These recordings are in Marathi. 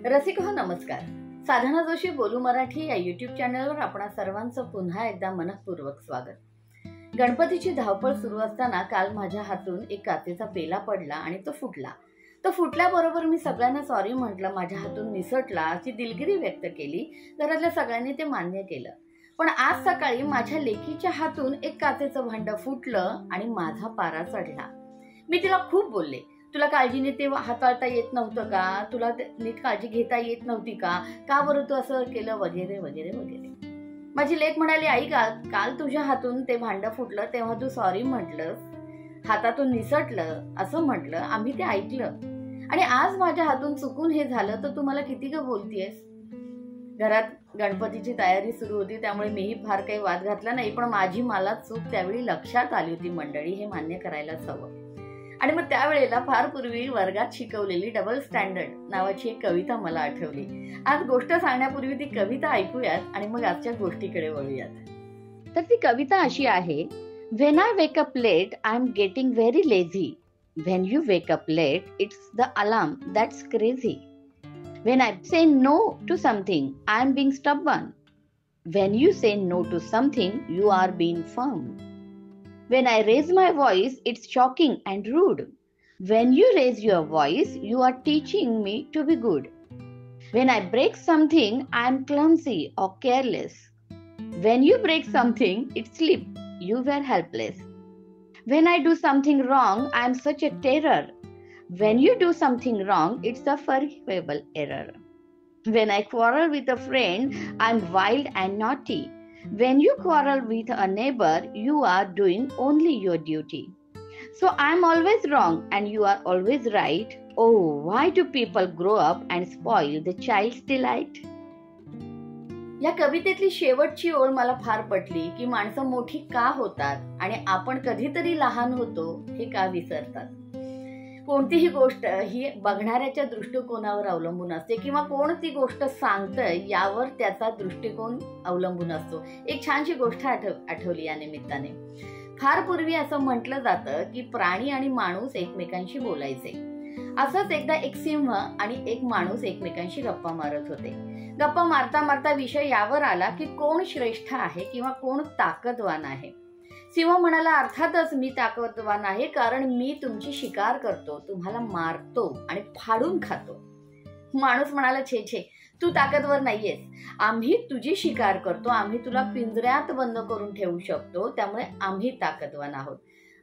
रसिक हो नमस्कार. साधना जोशी बोलू मराठी या यूट्यूब चॅनलवर आपणा सर्वांचं पुन्हा एकदा मनःपूर्वक स्वागत. गणपतीची धावपळ सुरू असताना काल माझ्या हातून एक काचेचा पेला पडला आणि तो फुटल्याबरोबर मी सगळ्यांना सॉरी म्हटलं, माझ्या हातून निसटला अशी दिलगिरी व्यक्त केली. घरातल्या सगळ्यांनी ते मान्य केलं. पण आज सकाळी माझ्या लेकीच्या हातून एक काचेचं भांड फुटलं आणि माझा पारा चढला. मी तिला खूप बोलले, तुला काळजीने ते हाताळता येत नव्हतं का? तुला नीट काळजी घेता येत नव्हती का बरं तू असं केलं वगैरे वगैरे वगैरे. माझी लेक म्हणाली, आई काल तुझ्या हातून ते भांड फुटलं तेव्हा तू सॉरी म्हटलंस, हातातून निसटलं असं म्हटलं, आम्ही ते ऐकलं आणि आज माझ्या हातून चुकून हे झालं तर तू मला किती ग बोलतीयस. घरात गणपतीची तयारी सुरू होती त्यामुळे मीही फार काही वाद घातला नाही, पण मला चूक त्यावेळी लक्षात आली होती मंडळी, हे मान्य करायलाच हवं. आणि मग त्यावेळेला फार पूर्वी वर्गात शिकवलेली डबल स्टँडर्ड नावाची एक कविता मला आठवली. आज गोष्ट सांगण्यापूर्वी ती कविता ऐकूयात आणि मग आजच्या गोष्टीकडे वळूयात. तर ती कविता अशी आहे. When I wake up late, I'm getting very lazy. When you wake up late, it's the alarm that's crazy. When I say no to something, I'm being stubborn. When you say no to something, you are being firm. When I raise my voice, it's shocking and rude. When you raise your voice, you are teaching me to be good. When I break something, I am clumsy or careless. When you break something, it's slip. You were helpless. When I do something wrong, I am such a terror. When you do something wrong, it's a forgivable error. When I quarrel with a friend, I am wild and naughty. When you quarrel with a neighbor, you are doing only your duty. So I'm always wrong and you are always right. Oh, why do people grow up and spoil the child's delight? या कवितेतली शेवटची ओळ मला फार पटली की माणसं मोठी का होतात आणि आपण कधीतरी लहान होतो हे का विसरतात. कोणतीही गोष्ट ही बघणाऱ्याच्या दृष्टिकोनावर अवलंबून असते किंवा कोण ती गोष्ट सांगतंय यावर त्याचा दृष्टिकोन अवलंबून असतो. एक छानशी गोष्ट आठवली या निमित्ताने. फार पूर्वी असं म्हटलं जातं की प्राणी आणि माणूस एकमेकांशी बोलायचे. असंच एकदा एक सिंह आणि एक माणूस एकमेकांशी गप्पा मारत होते. गप्पा मारता मारता विषय यावर आला की कोण श्रेष्ठ आहे किंवा कोण ताकदवान आहे. सिंह म्हणाला, अर्थातच मी ताकदवान आहे, कारण मी तुमची शिकार करतो, तुम्हाला मारतो आणि फाडून खातो. माणूस म्हणाला, छे तू ताकदवर नाहीयेस, आम्ही तुझी शिकार करतो, आम्ही तुला पिंजऱ्यात बंद करून ठेवू शकतो, त्यामुळे आम्ही ताकदवान आहोत.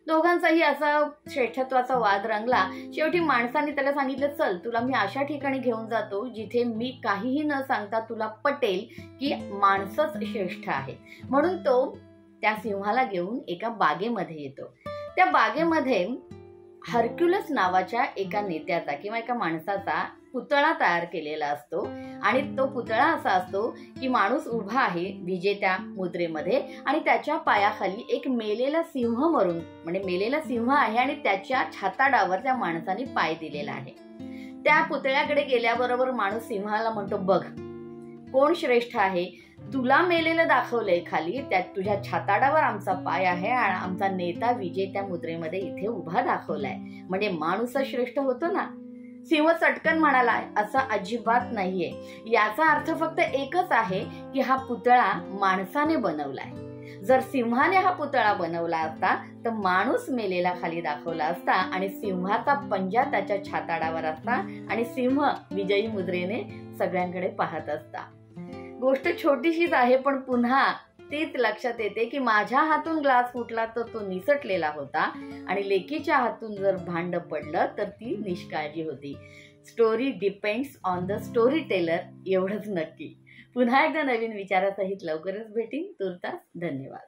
दोघांचाही असा श्रेष्ठत्वाचा वाद रंगला. शेवटी माणसाने त्याला सांगितलं, चल तुला मी अशा ठिकाणी घेऊन जातो जिथे मी काहीही न सांगता तुला पटेल की माणसंच श्रेष्ठ आहे. म्हणून तो त्या सिंहाला घेऊन एका बागेमध्ये येतो. त्या बागेमध्ये हर्क्युलस नावाच्या एका नेत्याचा किंवा एका माणसाचा पुतळा तयार केलेला असतो आणि तो पुतळा असा असतो की माणूस उभा आहे विजेत्या मुद्रेमध्ये आणि त्याच्या पायाखाली एक मेलेला सिंह म्हणजे मेलेला सिंह आहे आणि त्याच्या छाताडावर त्या माणसाने पाय दिलेला आहे. त्या पुतळ्याकडे गेल्याबरोबर माणूस सिंहाला म्हणतो, बघ कोण श्रेष्ठ आहे, तुला मेलेलं दाखवलंय खाली, त्यात तुझ्या छाताडावर आमचा पाय आहे आणि आमचा नेता विजेत्या मुद्रेमध्ये इथे उभा दाखवलाय, म्हणजे माणूस श्रेष्ठ होतो ना. सिंह चटकन म्हणाला, असं अजिबात नाहीये, याचा अर्थ फक्त एकच आहे की हा पुतळा माणसाने बनवलाय. जर सिंहाने हा पुतळा बनवला असता तर माणूस मेलेला खाली दाखवला असता आणि सिंहाचा पंजा त्याच्या छाताडावर असता आणि सिंह विजयी मुद्रेने सगळ्यांकडे पाहत असता. गोष्ट छोटीशीच आहे, पण पुन्हा तीच लक्षात येते की माझ्या हातून ग्लास फुटला तर तो निसटलेला होता आणि लेकीच्या हातून जर भांड पडलं तर ती निष्काळजी होती. Story depends on the story teller, एवढंच नक्की. पुन्हा एकदा नवीन विचारासहित लवकरच भेटीन. तुर्तास धन्यवाद.